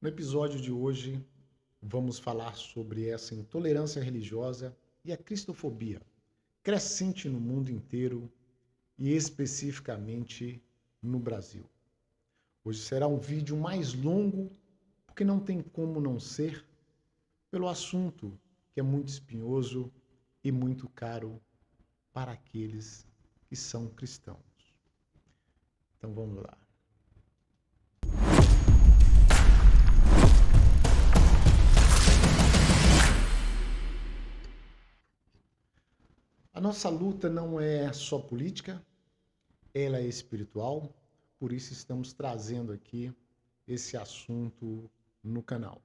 No episódio de hoje, vamos falar sobre essa intolerância religiosa e a cristofobia, crescente no mundo inteiro e especificamente no Brasil. Hoje será um vídeo mais longo, porque não tem como não ser, pelo assunto que é muito espinhoso e muito caro para aqueles que são cristãos. Então vamos lá. A nossa luta não é só política, ela é espiritual, por isso estamos trazendo aqui esse assunto no canal.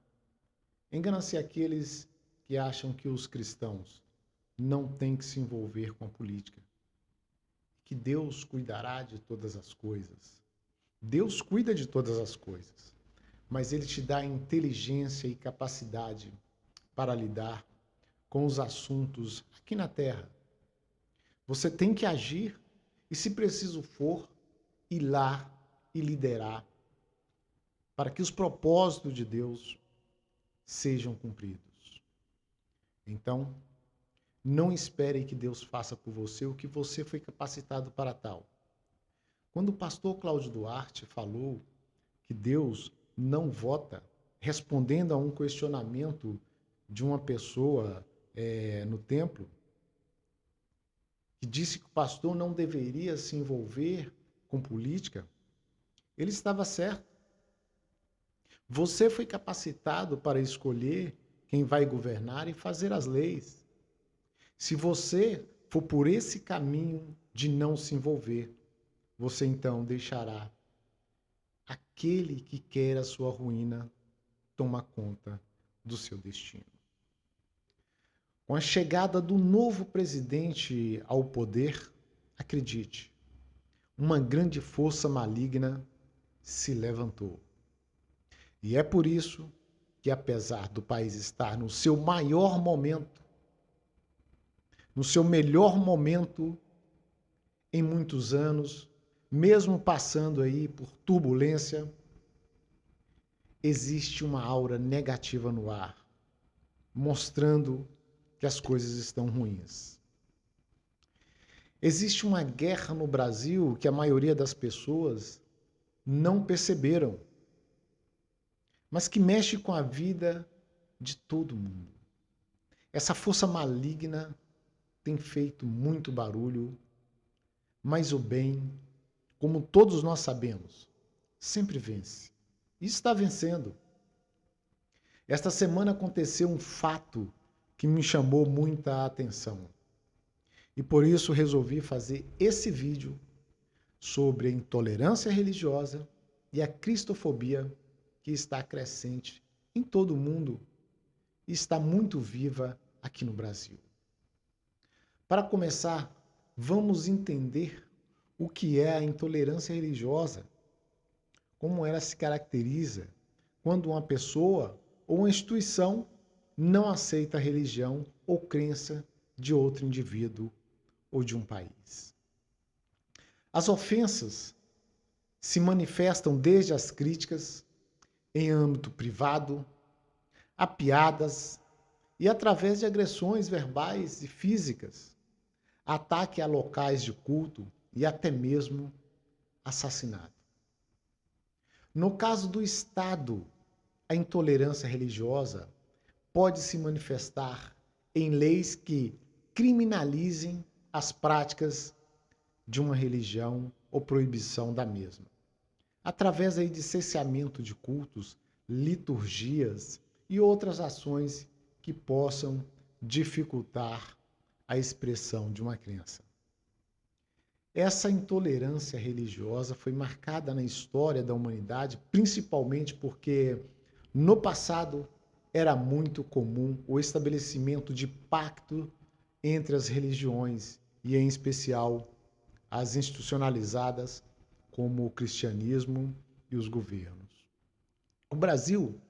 Engana-se aqueles que acham que os cristãos não têm que se envolver com a política, que Deus cuidará de todas as coisas. Deus cuida de todas as coisas, mas Ele te dá inteligência e capacidade para lidar com os assuntos aqui na Terra. Você tem que agir e, se preciso for, ir lá e liderar para que os propósitos de Deus sejam cumpridos. Então, não espere que Deus faça por você o que você foi capacitado para tal. Quando o pastor Cláudio Duarte falou que Deus não vota, respondendo a um questionamento de uma pessoa no templo, que disse que o pastor não deveria se envolver com política, ele estava certo. Você foi capacitado para escolher quem vai governar e fazer as leis. Se você for por esse caminho de não se envolver, você então deixará aquele que quer a sua ruína tomar conta do seu destino. Com a chegada do novo presidente ao poder, acredite, uma grande força maligna se levantou. E é por isso que, apesar do país estar no seu maior momento, no seu melhor momento em muitos anos, mesmo passando aí por turbulência, existe uma aura negativa no ar, mostrando que as coisas estão ruins. Existe uma guerra no Brasil que a maioria das pessoas não perceberam, mas que mexe com a vida de todo mundo. Essa força maligna tem feito muito barulho, mas o bem, como todos nós sabemos, sempre vence. E está vencendo. Esta semana aconteceu um fato que me chamou muita atenção. E por isso resolvi fazer esse vídeo sobre a intolerância religiosa e a cristofobia que está crescente em todo o mundo e está muito viva aqui no Brasil. Para começar, vamos entender o que é a intolerância religiosa, como ela se caracteriza quando uma pessoa ou uma instituição não aceita a religião ou crença de outro indivíduo ou de um país. As ofensas se manifestam desde as críticas em âmbito privado, a piadas e através de agressões verbais e físicas, ataque a locais de culto e até mesmo assassinato. No caso do Estado, a intolerância religiosa pode se manifestar em leis que criminalizem as práticas de uma religião ou proibição da mesma, através aí de cerceamento de cultos, liturgias e outras ações que possam dificultar a expressão de uma crença. Essa intolerância religiosa foi marcada na história da humanidade, principalmente porque no passado era muito comum o estabelecimento de pacto entre as religiões e, em especial, as institucionalizadas como o cristianismo e os governos. O Brasil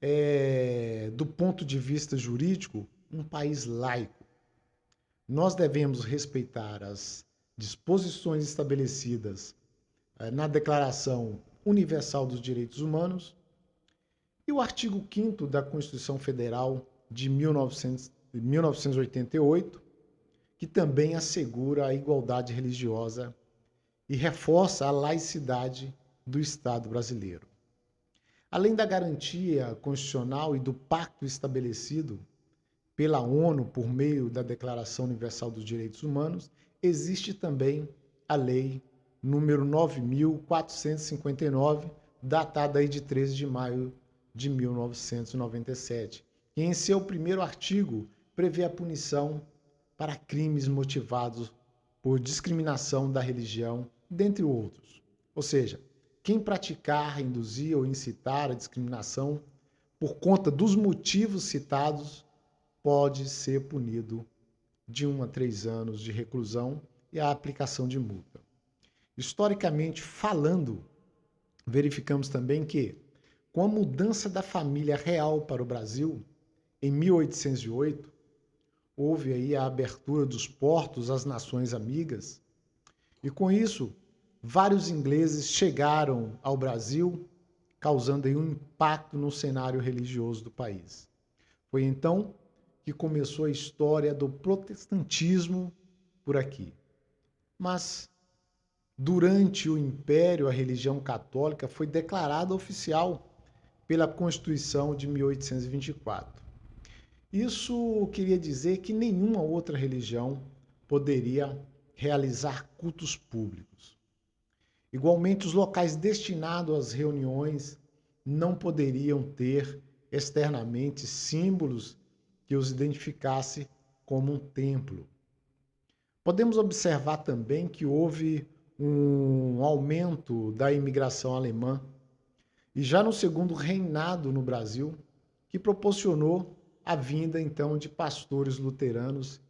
é, do ponto de vista jurídico, um país laico. Nós devemos respeitar as disposições estabelecidas na Declaração Universal dos Direitos Humanos E o artigo 5º da Constituição Federal de 1988, que também assegura a igualdade religiosa e reforça a laicidade do Estado brasileiro. Além da garantia constitucional e do pacto estabelecido pela ONU por meio da Declaração Universal dos Direitos Humanos, existe também a Lei número 9.459, datada aí de 13 de maio de 1997, que em seu primeiro artigo prevê a punição para crimes motivados por discriminação da religião, dentre outros. Ou seja, quem praticar, induzir ou incitar a discriminação por conta dos motivos citados pode ser punido de 1 a 3 anos de reclusão e a aplicação de multa. Historicamente falando, verificamos também que, com a mudança da família real para o Brasil, em 1808, houve aí a abertura dos portos às nações amigas, e com isso, vários ingleses chegaram ao Brasil, causando aí um impacto no cenário religioso do país. Foi então que começou a história do protestantismo por aqui. Mas, durante o Império, a religião católica foi declarada oficial pela Constituição de 1824. Isso queria dizer que nenhuma outra religião poderia realizar cultos públicos. Igualmente, os locais destinados às reuniões não poderiam ter externamente símbolos que os identificasse como um templo. Podemos observar também que houve um aumento da imigração alemã e já no segundo reinado no Brasil, que proporcionou a vinda então de pastores luteranos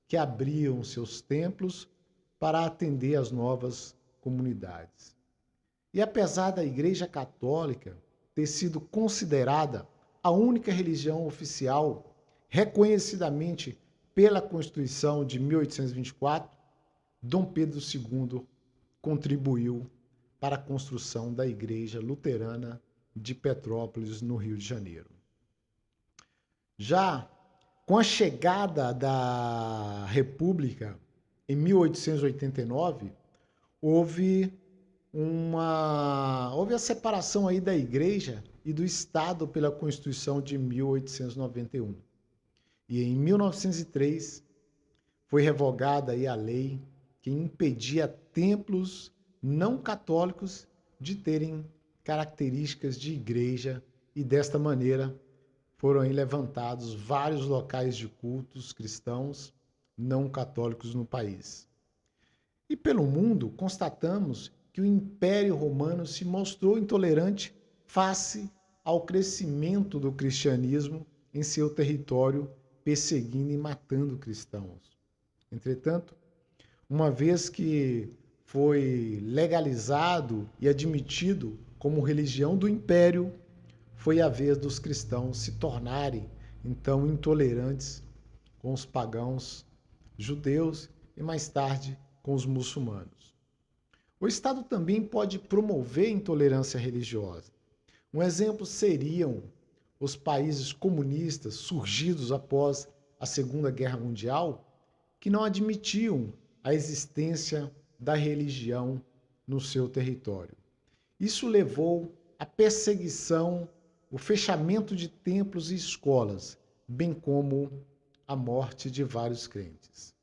que abriam seus templos para atender as novas comunidades. E apesar da Igreja Católica ter sido considerada a única religião oficial reconhecidamente pela Constituição de 1824, Dom Pedro II contribuiu para a construção da Igreja Luterana de Petrópolis, no Rio de Janeiro. Já com a chegada da República em 1889, houve a separação aí da Igreja e do Estado pela Constituição de 1891. E em 1903 foi revogada aí a lei que impedia templos não católicos de terem características de igreja, e desta maneira foram aí levantados vários locais de cultos cristãos não católicos no país. E pelo mundo, constatamos que o Império Romano se mostrou intolerante face ao crescimento do cristianismo em seu território, perseguindo e matando cristãos. Entretanto, uma vez que foi legalizado e admitido como religião do Império, foi a vez dos cristãos se tornarem, então, intolerantes com os pagãos judeus e, mais tarde, com os muçulmanos. O Estado também pode promover intolerância religiosa. Um exemplo seriam os países comunistas surgidos após a Segunda Guerra Mundial, que não admitiam a existência da religião no seu território. Isso levou à perseguição, o fechamento de templos e escolas, bem como a morte de vários crentes.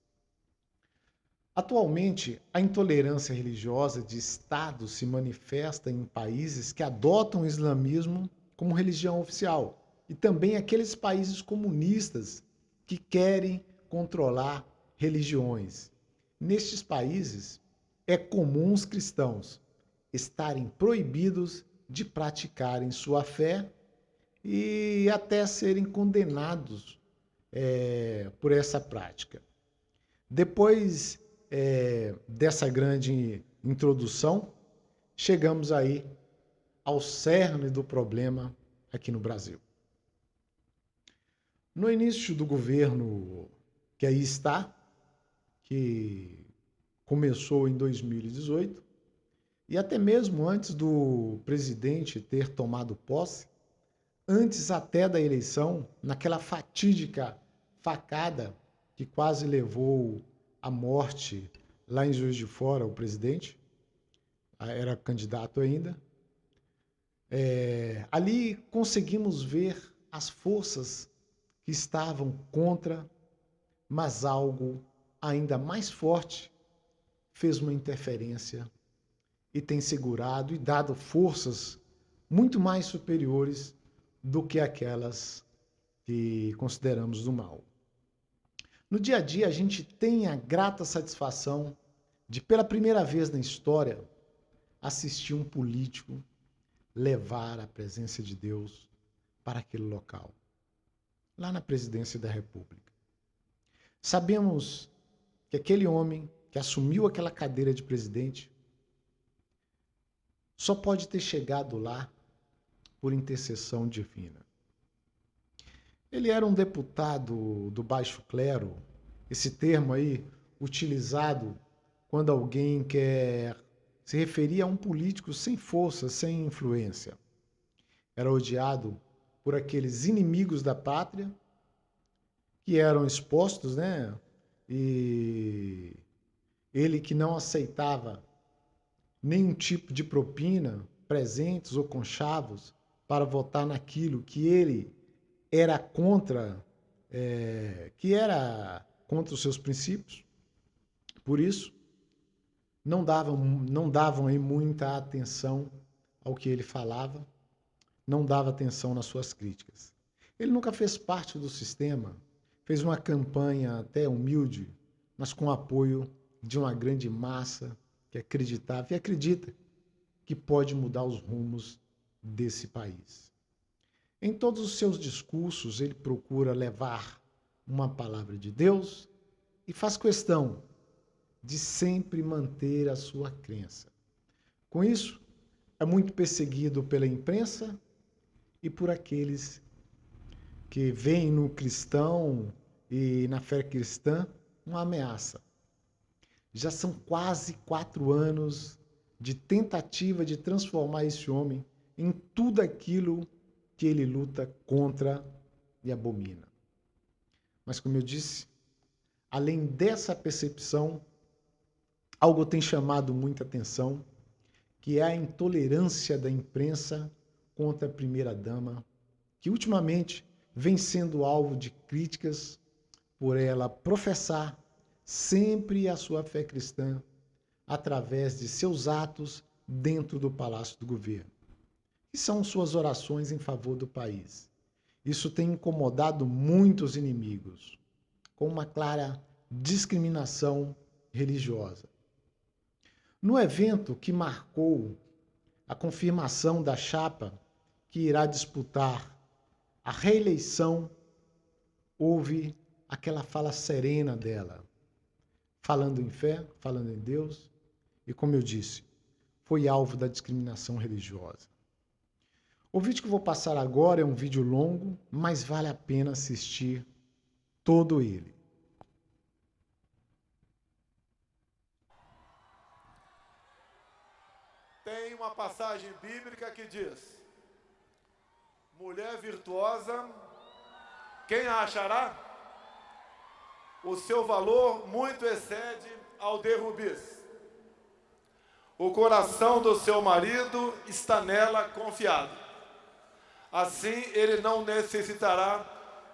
Atualmente, a intolerância religiosa de Estado se manifesta em países que adotam o islamismo como religião oficial e também aqueles países comunistas que querem controlar religiões. Nestes países, é comum os cristãos estarem proibidos de praticarem sua fé e até serem condenados por essa prática. Depois dessa grande introdução, chegamos aí ao cerne do problema aqui no Brasil. No início do governo que aí está, que começou em 2018, e até mesmo antes do presidente ter tomado posse, antes até da eleição, naquela fatídica facada que quase levou à morte lá em Juiz de Fora, o presidente, era candidato ainda. Ali conseguimos ver as forças que estavam contra, mas algo ainda mais forte fez uma interferência e tem segurado e dado forças muito mais superiores do que aquelas que consideramos do mal. No dia a dia, a gente tem a grata satisfação de, pela primeira vez na história, assistir um político levar a presença de Deus para aquele local, lá na presidência da República. Sabemos que aquele homem que assumiu aquela cadeira de presidente só pode ter chegado lá por intercessão divina. Ele era um deputado do baixo clero, esse termo aí utilizado quando alguém quer se referir a um político sem força, sem influência. Era odiado por aqueles inimigos da pátria que eram expostos, né? E ele que não aceitava nenhum tipo de propina, presentes ou conchavos para votar naquilo que ele era contra, que era contra os seus princípios. Por isso, não davam aí muita atenção ao que ele falava, não dava atenção nas suas críticas. Ele nunca fez parte do sistema, fez uma campanha até humilde, mas com apoio de uma grande massa que acreditava e acredita que pode mudar os rumos desse país. Em todos os seus discursos, ele procura levar uma palavra de Deus e faz questão de sempre manter a sua crença. Com isso, é muito perseguido pela imprensa e por aqueles que veem no cristão e na fé cristã uma ameaça. Já são quase 4 anos de tentativa de transformar esse homem em tudo aquilo que ele luta contra e abomina. Mas, como eu disse, além dessa percepção, algo tem chamado muita atenção, que é a intolerância da imprensa contra a primeira-dama, que ultimamente vem sendo alvo de críticas por ela professar sempre a sua fé cristã através de seus atos dentro do Palácio do Governo, que são suas orações em favor do país. Isso tem incomodado muitos inimigos, com uma clara discriminação religiosa. No evento que marcou a confirmação da chapa que irá disputar a reeleição, houve aquela fala serena dela, falando em fé, falando em Deus, e como eu disse, foi alvo da discriminação religiosa. O vídeo que eu vou passar agora é um vídeo longo, mas vale a pena assistir todo ele. Tem uma passagem bíblica que diz: mulher virtuosa, quem a achará? O seu valor muito excede ao de rubis. O coração do seu marido está nela confiado. Assim ele não necessitará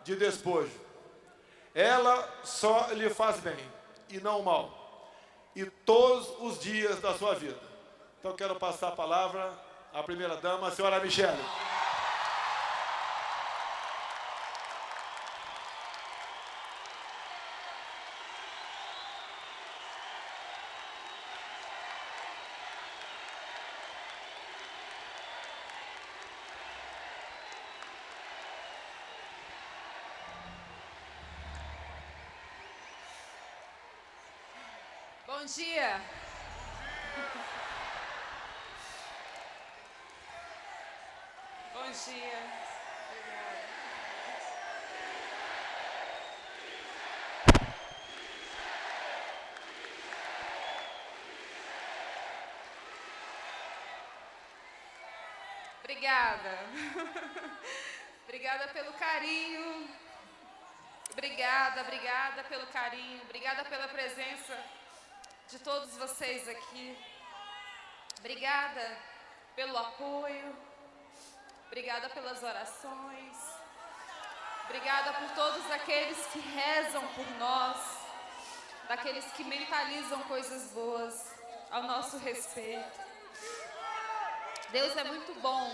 de despojo. Ela só lhe faz bem e não mal, e todos os dias da sua vida. Então quero passar a palavra à primeira-dama, a senhora Michele. Bom dia. Bom dia. Obrigada. Obrigada. Obrigada pelo carinho. Obrigada pelo carinho. Obrigada pela presença de todos vocês aqui. Obrigada pelo apoio. Obrigada pelas orações. Obrigada por todos aqueles que rezam por nós, daqueles que mentalizam coisas boas ao nosso respeito. Deus é muito bom.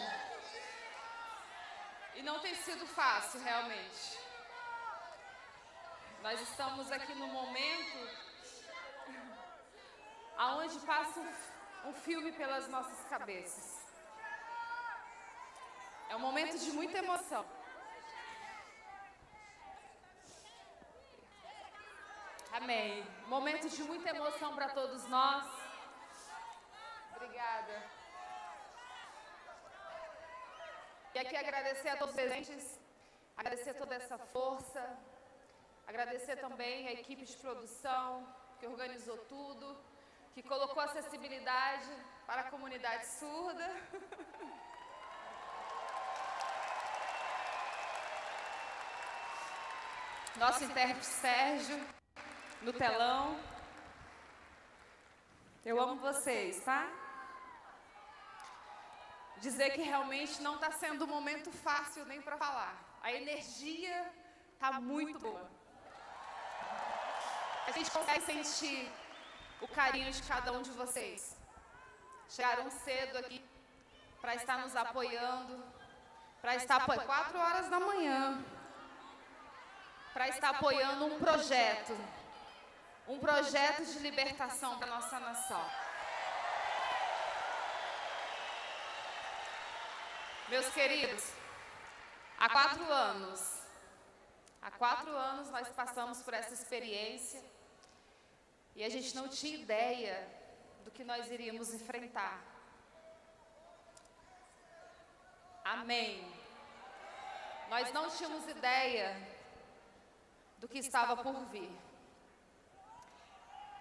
E não tem sido fácil, realmente. Nós estamos aqui no momento aonde passa um filme pelas nossas cabeças. É um momento de muita emoção. Amém. Momento de muita emoção para todos nós. Obrigada. E aqui agradecer a todos os presentes, agradecer toda essa força, agradecer também a equipe de produção que organizou tudo, que colocou acessibilidade para a comunidade surda. Nosso intérprete Sérgio, no telão. Eu amo vocês, tá? Dizer que realmente não está sendo um momento fácil nem para falar. A energia está muito boa. A gente consegue sentir o carinho de cada um de vocês. Chegaram cedo aqui para estar nos apoiando, para estar apoiando 4 horas da manhã, para estar apoiando um projeto de libertação da nossa nação. Meus queridos, há 4 anos nós passamos por essa experiência e a gente não tinha ideia do que nós iríamos enfrentar. Amém. Nós não tínhamos ideia do que estava por vir.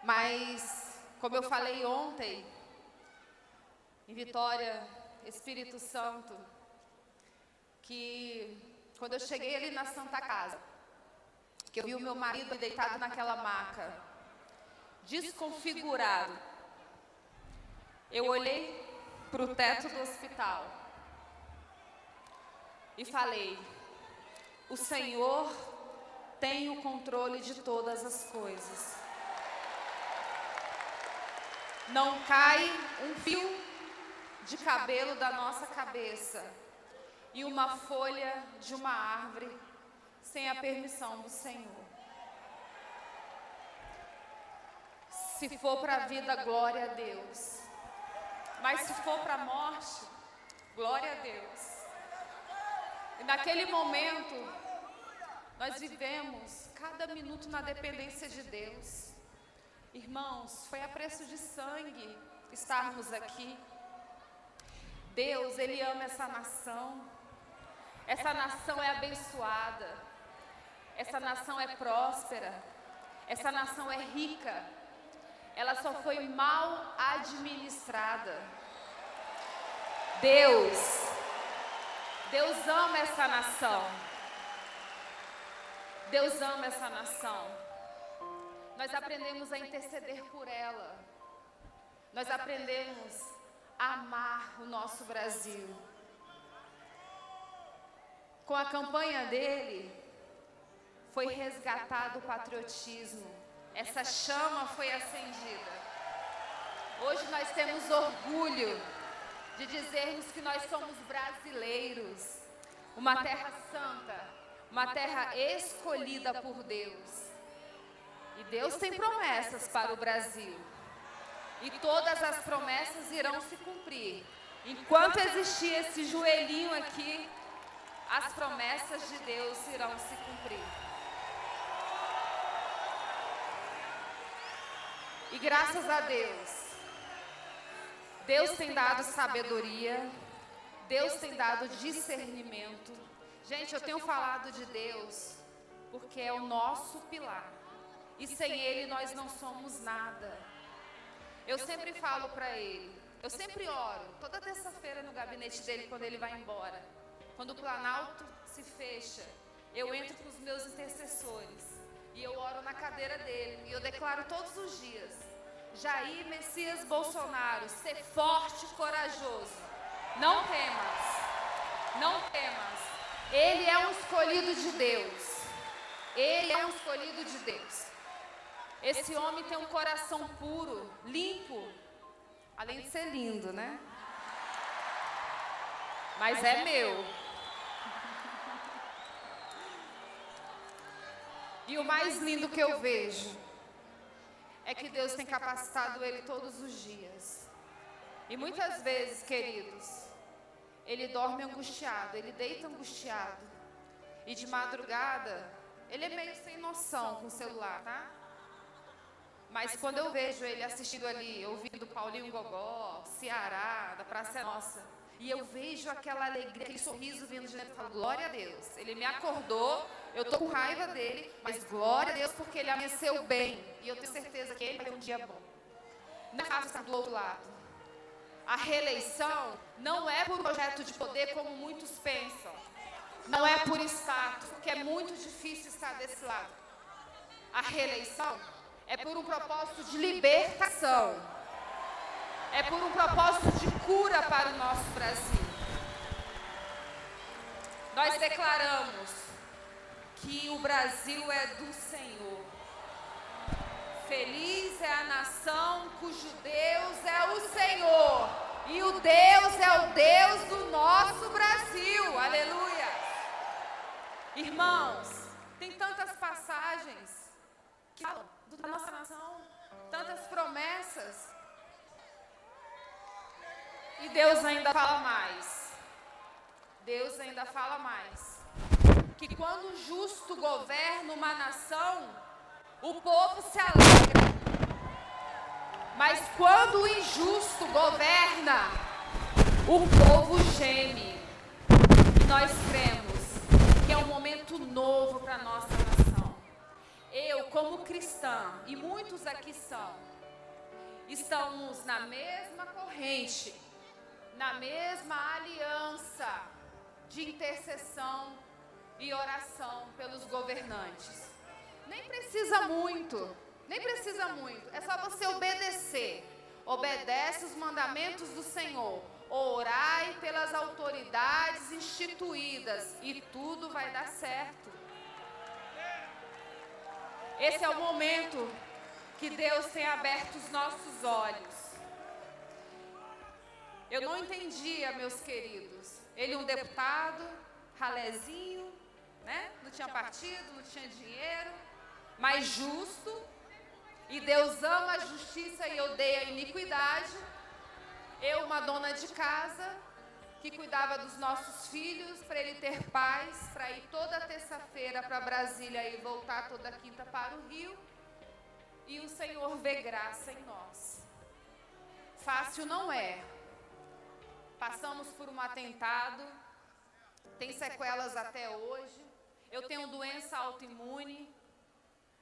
Mas, como eu falei ontem, em Vitória, Espírito Santo, que quando eu cheguei ali na Santa Casa, que eu vi o meu marido deitado naquela maca, desconfigurado, eu olhei para o teto do hospital e falei: o Senhor tem o controle de todas as coisas. Não cai um fio de cabelo da nossa cabeça e uma folha de uma árvore sem a permissão do Senhor. Se for para a vida, glória a Deus. Mas se for para a morte, glória a Deus. E naquele momento, nós vivemos cada minuto na dependência de Deus. Irmãos, foi a preço de sangue estarmos aqui. Deus, Ele ama essa nação. Essa nação é abençoada. Essa nação é próspera. Essa nação é rica. Ela só foi mal administrada. Deus ama essa nação. Deus ama essa nação. Nós aprendemos a interceder por ela. Nós aprendemos a amar o nosso Brasil. Com a campanha dele, foi resgatado o patriotismo. Essa chama foi acendida. Hoje nós temos orgulho de dizermos que nós somos brasileiros. Uma terra santa, uma terra escolhida por Deus. E Deus tem promessas para o Brasil. E todas as promessas irão se cumprir. Enquanto existir esse joelhinho aqui, as promessas de Deus irão se cumprir. E graças a Deus, Deus tem dado sabedoria, Deus tem dado discernimento. Gente, eu tenho falado de Deus porque é o nosso pilar. E sem Ele nós não somos nada. Eu sempre falo para Ele, eu sempre oro, toda terça-feira no gabinete dele quando ele vai embora. quando o Planalto se fecha, eu entro com os meus intercessores e eu oro na cadeira dele e eu declaro todos os dias: Jair Messias Bolsonaro, ser forte e corajoso. Não temas, não temas. Ele é um escolhido de Deus. Ele é um escolhido de Deus. Esse homem tem um coração puro, limpo, além de ser lindo, né? Mas é meu. E o mais lindo que eu vejo é que Deus tem capacitado ele todos os dias. E muitas vezes, queridos, ele dorme angustiado, ele deita angustiado. E de madrugada, ele é meio sem noção com o celular, tá? Mas quando eu vejo ele assistindo ali, ouvindo Paulinho Gogó, Ceará, da Praça é Nossa, e eu vejo aquela alegria, aquele sorriso vindo de dentro, eu falo: glória a Deus. Ele me acordou, eu tô com raiva dele, mas glória a Deus porque ele amanheceu bem. E eu tenho certeza que ele vai ter um dia bom. Não é fácil estar do outro lado. A reeleição não é por projeto de poder como muitos pensam. Não é por status, porque é muito difícil estar desse lado. A reeleição é por um propósito de libertação. É por um propósito de cura para o nosso Brasil. Nós declaramos que o Brasil é do Senhor. Feliz é a nação cujo Deus é o Senhor. E o Deus é o Deus do nosso Brasil. Aleluia. Irmãos, tem tantas passagens que falam da nossa nação, tantas promessas. E Deus ainda fala mais. Deus ainda fala mais. Que quando o justo governa uma nação, o povo se alegra. Mas quando o injusto governa, o povo geme. E nós cremos que é um momento novo para a nossa nação. Eu, como cristã, e muitos aqui estamos na mesma corrente, na mesma aliança de intercessão e oração pelos governantes. Nem precisa muito, é só você obedecer. Obedece os mandamentos do Senhor. Orai pelas autoridades instituídas e tudo vai dar certo. Esse é o momento que Deus tem aberto os nossos olhos. Eu não entendia, meus queridos. Ele um deputado, ralezinho, né? Não tinha partido, não tinha dinheiro, mas justo. E Deus ama a justiça e odeia a iniquidade. Eu, uma dona de casa, que cuidava dos nossos filhos, para ele ter paz, para ir toda terça-feira para Brasília e voltar toda quinta para o Rio. E o Senhor vê graça em nós. Fácil não é. Passamos por um atentado, tem sequelas até hoje. Eu tenho doença autoimune.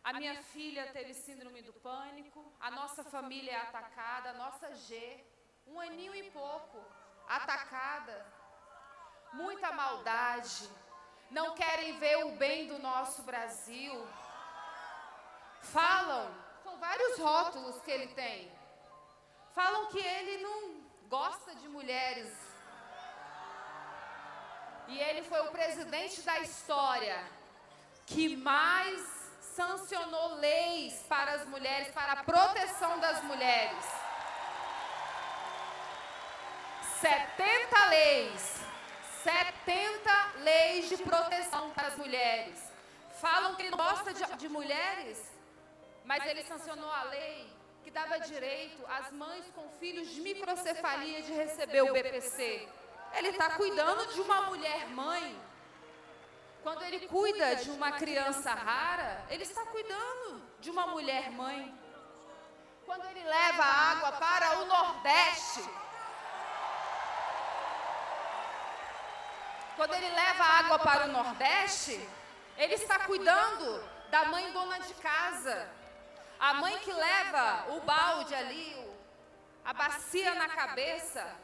A minha filha teve síndrome do pânico. A nossa família é atacada, a nossa G, 1 aninho e pouco, atacada. Muita maldade. Não querem ver o bem do nosso Brasil. Falam, são vários rótulos que ele tem. Falam que ele não gosta de mulheres. E ele foi o presidente da história que mais sancionou leis para as mulheres, para a proteção das mulheres. 70 leis. 70 leis de proteção para as mulheres. Falam que ele não gosta de mulheres, mas ele sancionou a lei que dava direito às mães com filhos de microcefalia de receber o BPC. Ele está cuidando de uma mulher mãe. Quando ele cuida de uma criança rara, ele está cuidando de uma mulher mãe. Quando ele leva água para o Nordeste, ele está cuidando da mãe dona de casa. A mãe que leva o balde ali, a bacia na cabeça,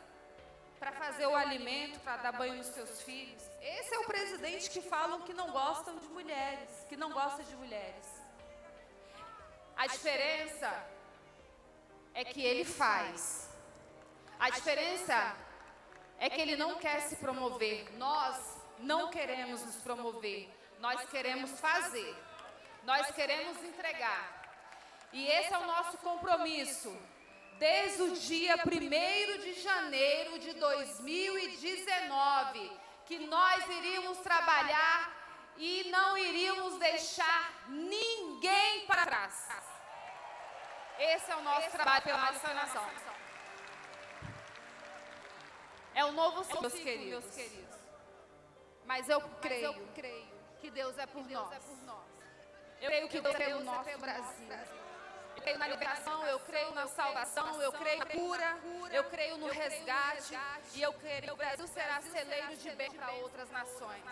para fazer o alimento, para dar banho nos seus filhos. Esse é o presidente que falam que não gostam de mulheres, que não gosta de mulheres. A diferença é que ele faz. A diferença é que ele não quer se promover. Nós não queremos nos promover. Nós queremos fazer. Nós queremos entregar. E esse é o nosso compromisso. Desde o dia 1º de janeiro de 2019, que nós iríamos trabalhar e não iríamos deixar ninguém para trás. Esse é o nosso trabalho pela nossa nação. É um novo ciclo, meus queridos. Mas eu creio que Deus é por nós. Eu creio que Deus é pelo nosso Brasil. Eu creio na liberação, eu creio na salvação, eu creio na cura, eu creio no resgate. E eu creio que o Brasil será celeiro de bem para outras nações.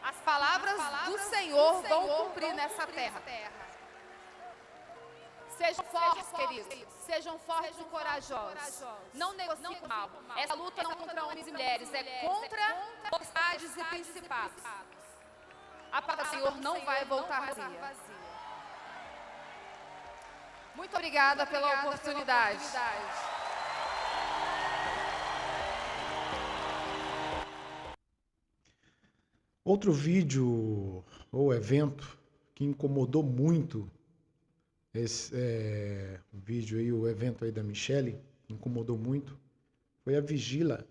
As palavras do Senhor vão cumprir nessa terra. Sejam fortes, queridos. Sejam fortes e corajosos. Não negociem com o mal. Essa luta não é contra homens e mulheres, é contra potestades e principados. A palavra do Senhor não vai voltar vazia. Muito obrigada pela oportunidade. Outro vídeo ou evento que incomodou muito esse vídeo aí, o evento aí da Michele, incomodou muito, foi a vigília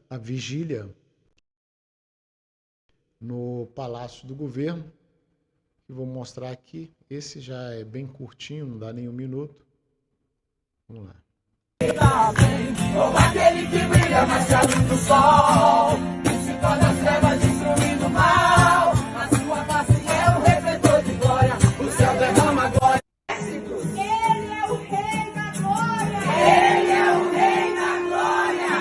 no Palácio do Governo, que vou mostrar aqui. Esse já é bem curtinho, não dá nem um minuto. Vamos lá. Como aquele que brilha mais que a luz do sol, dissipando as trevas, destruindo o mal. A sua face é o refletor de glória, o céu derrama glória. Ele é o rei da glória. Ele é o rei da glória.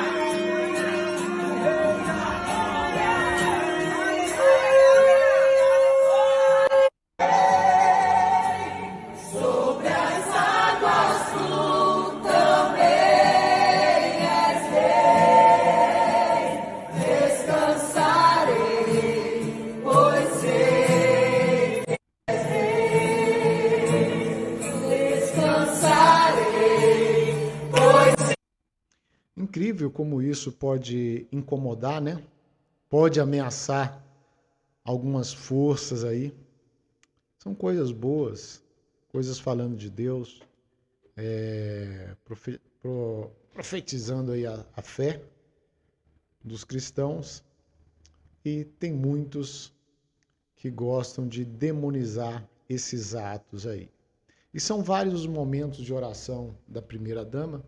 Sobre as águas tu também és rei. Descansarei, pois sei que és rei. Descansarei, pois Incrível como isso pode incomodar, né? Pode ameaçar algumas forças aí. São coisas boas, coisas falando de Deus, profetizando aí a fé dos cristãos. E tem muitos que gostam de demonizar esses atos aí. E são vários os momentos de oração da primeira-dama,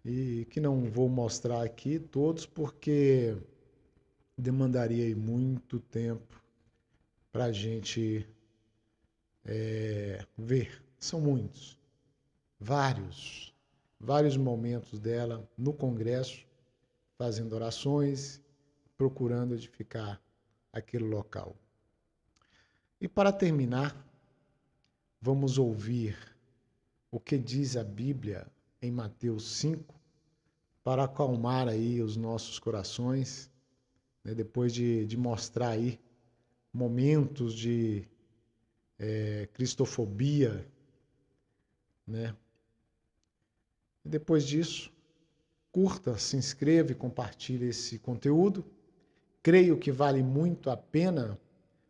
e que não vou mostrar aqui todos, porque demandaria aí muito tempo para a gente ver. São muitos, vários momentos dela no Congresso, fazendo orações, procurando edificar aquele local. E para terminar, vamos ouvir o que diz a Bíblia em Mateus 5, para acalmar aí os nossos corações, né, depois de mostrar aí momentos de cristofobia, né? E depois disso, curta, se inscreva e compartilhe esse conteúdo. Creio que vale muito a pena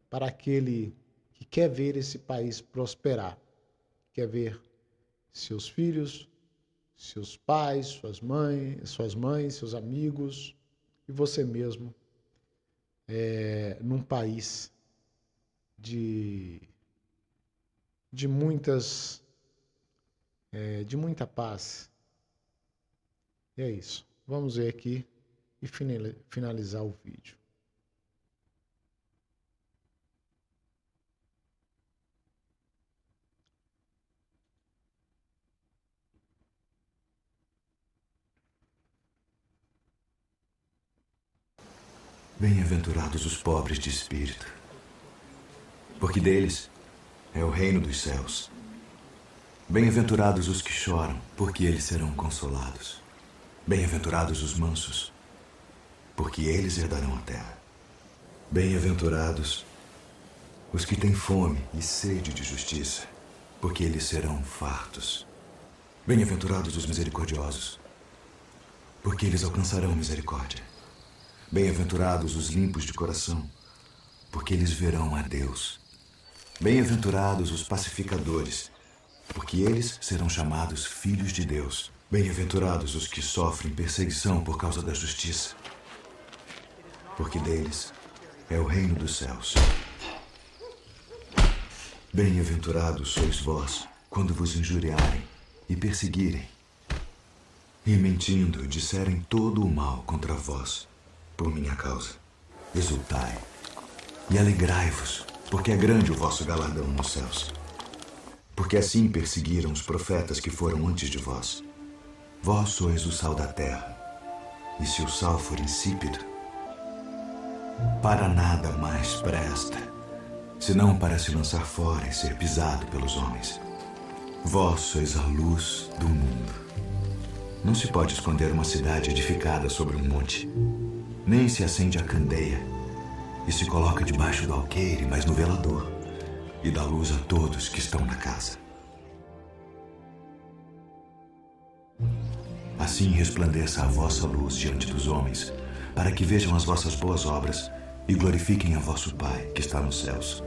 para aquele que quer ver esse país prosperar, quer ver seus filhos, seus pais, suas mães, seus amigos e você mesmo num país de muita paz. E é isso. Vamos ver aqui e finalizar o vídeo. Bem-aventurados os pobres de espírito, porque deles é o reino dos céus. Bem-aventurados os que choram, porque eles serão consolados. Bem-aventurados os mansos, porque eles herdarão a terra. Bem-aventurados os que têm fome e sede de justiça, porque eles serão fartos. Bem-aventurados os misericordiosos, porque eles alcançarão misericórdia. Bem-aventurados os limpos de coração, porque eles verão a Deus. Bem-aventurados os pacificadores, porque eles serão chamados filhos de Deus. Bem-aventurados os que sofrem perseguição por causa da justiça, porque deles é o reino dos céus. Bem-aventurados sois vós, quando vos injuriarem e perseguirem, e mentindo disserem todo o mal contra vós, por minha causa. Exultai e alegrai-vos, porque é grande o vosso galardão nos céus. Porque assim perseguiram os profetas que foram antes de vós. Vós sois o sal da terra, e se o sal for insípido, para nada mais presta, senão para se lançar fora e ser pisado pelos homens. Vós sois a luz do mundo. Não se pode esconder uma cidade edificada sobre um monte, nem se acende a candeia e se coloca debaixo do alqueire, mas no velador, e dá luz a todos que estão na casa. Assim resplandeça a vossa luz diante dos homens, para que vejam as vossas boas obras e glorifiquem a vosso Pai que está nos céus.